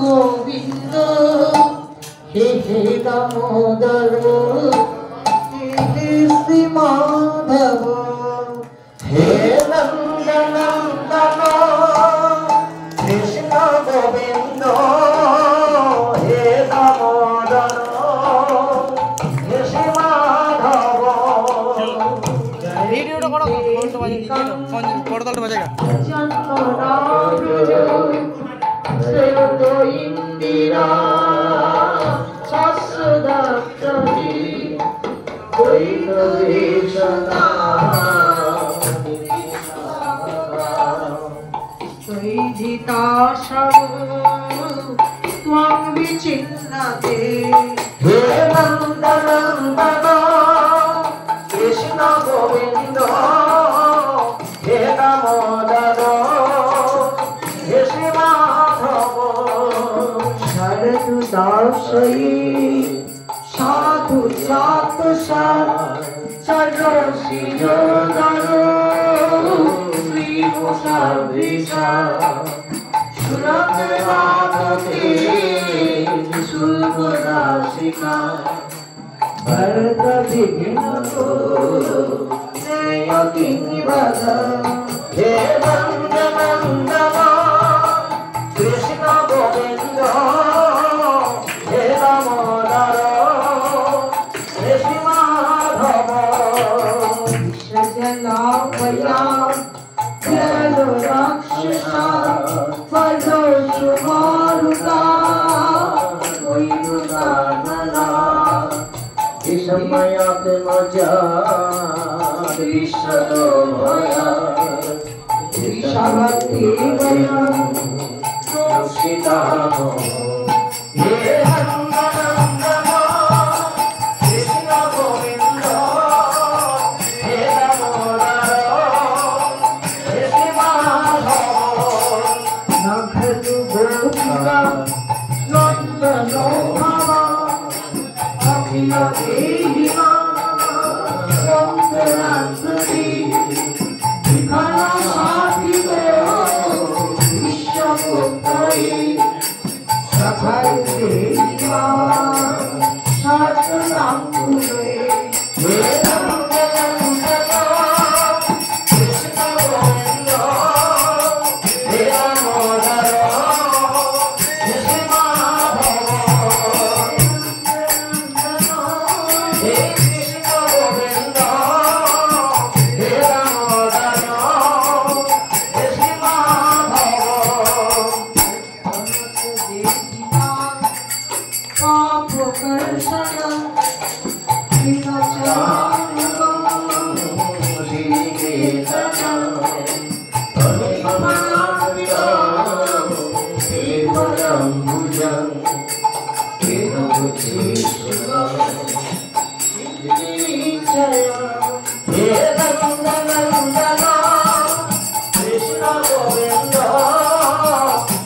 গোবিন্দ হে হে দামোদর হে শ্রী মাধব হে নন্দনন্দন কৃষ্ণ গোবিন্দ হে দামোদর হে শ্রী মাধব রেডিওটা করো ফোনটা বাজিয়ে দিও পর্দাটা বাজাগা ইন্দিরা শাশ্বদত্তী বৈষ্ণবেশনা কৈধিতা সর্ব ত্বং বিচিন্নতে হে নন্দনন্দন কৃষ্ণ গোবিন্দ হে দামোদর হে শ্রী মাধব শরদুদাসয়ী সাধু সাত সর্বশিরোধর শ্রীভূষাভূষা সুরতরাধতে শুভদাসিকা ভরত বিঘ্ন নয়তিনিবদ হে নন্দনন্দন কৃষ্ণ গোবিন্দ হে দামোদর হে শ্রী মাধব সজলাভয়া জলো রাক্ষসা ফলোষু মারুতা বৈনুদাননা বিষময়াত মজা বিশ্বদ ভয়া বিষাভক্তি ভয়া সীতাম হে নন্দনন্দন কৃষ্ণ গোবিন্দ হে দামোদর হে শ্রী মাধব নখদু গোপিকা নন্দন ভাবা অখিল দেহিমা সন্তরাত্রি বিখানা সাধিত বিশ্বপুত্রী সখাই দেহিমা সাতনাম্বুরে হে নন্দনন্দন কৃষ্ণ গোবিন্দ হে দামোদর হে শ্রী মাধব হে কৃষ্ণ গোবিন্দ হে দামোদর হে শ্রী মাধব পাপকর্ষণ হে নন্দনন্দন কৃষ্ণ গোবিন্দ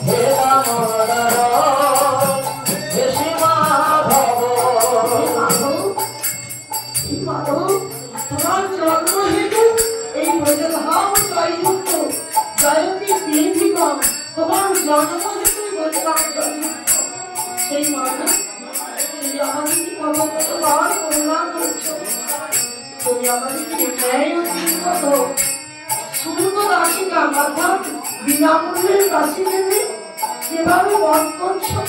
হে দামোদর হে শ্রী মাধব তোমার জন্ম হেতু এই ব্রজধাম জয়যুক্ত জয়তী দেবীগণ তোমার জন্ম হেতু ব্রজধাম জয়যুক্ত সেই মানে তুমি আমাদেরকে কতবার করুণা করছো তুমি আমাদেরকে ন্যায় অধিগত শুল্ক দাসিকা অর্থাৎ বিনামূল্যের দাসী দেবে যেভাবে বধ করছো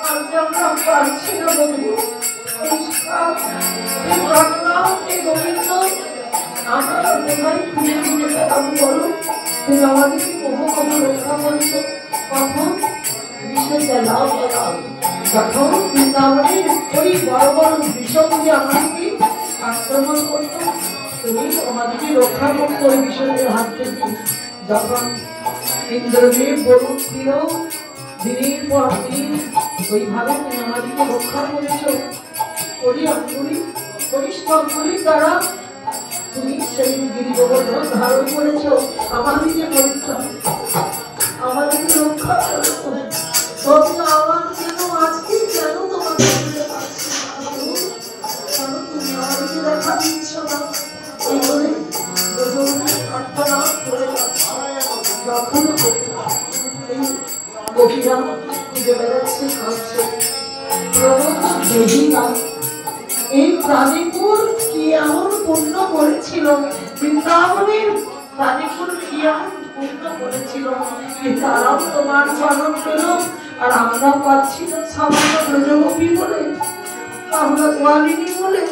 আজ আমরা পারছি না বন্ধু এই ঘটনা এই গোবিন্দ আমরা কোথায় খুঁজে খুঁজে পেলাম বলো তুমি আমাদেরকে বহু বহু রক্ষা করছো কখন বিষয়টা লাভ পেলাম যখন বৃন্দাবনের ওই বড় বড় বিষয়গুলি আমাদেরকে আক্রমণ করতো তুমি আমাদেরকে রক্ষা করতো ওই বিষয়ের হাত থেকে যখন ইন্দ্রদেব বরুণ ছিল দিনের পর দিন ওইভাবে তুমি আমাদেরকে রক্ষা করেছো করি অঙ্গুলি পরিশ্রমগুলির দ্বারা তুমি সেই গিরি গোবর্ধন ধারণ করেছো আমাদেরকে পরিশ্রম আমাদেরকে রক্ষা করেছো তবে আমার কেন আজকে কেন তোমাকে তুমি আমাদেরকে দেখা দিচ্ছ না এই বলে প্রার্থনা করে যখন গোপীরা খুঁজে বেড়াচ্ছে কাছে দেহিনা এই প্রাণীকুল কি এমন পুণ্য করেছিল, বৃন্দাবনের প্রাণীকুল কি এমন পুণ্য করেছিল যে তারাও তোমার চরণ পেল, আর আমরা পাচ্ছি না সামান্য ব্রজগোপী বলে, আমরা গোয়ালিনী বলে,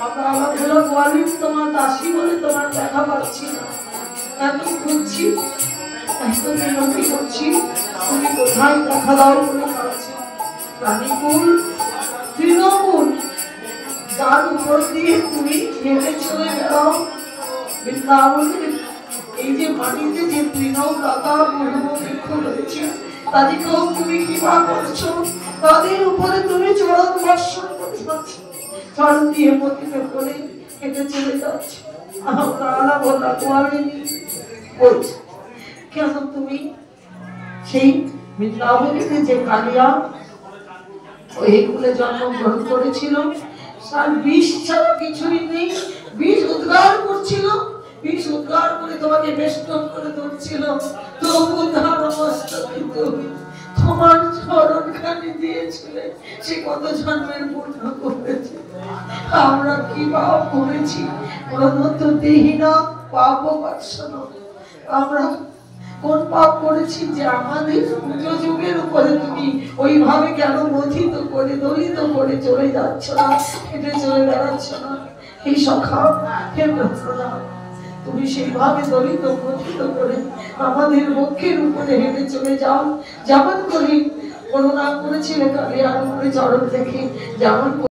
আমরা আবার হলো গোয়ালিনী তোমার দাসী বলে তোমার দেখা পাচ্ছি না। এত খুঁজছি, এত বিনতি করছি, তুমি কোথায় দেখা দাও বলে পাচ্ছি। প্রাণীকুল তৃণমূল যার উপর দিয়ে তুমি হেঁটে চলে বেড়াও, বৃন্দাবনের এই যে মাটিতে যে তৃণ লতা বৃক্ষ রয়েছে তাদেরকেও তুমি কৃপা করছো, তাদের উপরে তুমি চরণ বর্ষণ করে যাচ্ছ, চরণ দিয়ে পতিত করে হেঁটে চলে যাচ্ছ। আমরা বলা গোয়ালিনী বলছি, কেন তুমি সেই বৃন্দাবনের যে কালিয়া ওই কুলে জন্মগ্রহণ করেছিল, তার বিষ ছাড়া কিছুই নেই, বিষ উদ্গার করছিল, বিষ উদ্গার করে তোমাকে বেষ্টন করে ধরছিল, তবু তার অবস্থা কিন্তু তোমার চরণখানি দিয়েছিলে, সে কত জন্মের পূর্ণ করেছে। আমরা কি পাপ করেছি, প্রদত্ত দেহিনা পাপ বাসন, আমরা কোন পাপ করেছি যে আমাদের পুজো যুগের উপরে তুমি ওইভাবে কেন মথিত করে দলিত করে চলে যাচ্ছ না, হেঁটে চলে বেড়াচ্ছ না। এই সখা হে প্রার্থনা, তুমি সেইভাবে দলিত মথিত করে আমাদের বক্ষের উপরে হেঁটে চলে যাও, যেমন করে করুণা করেছিলে কালিয়ার উপরে চরণ দেখে, যেমন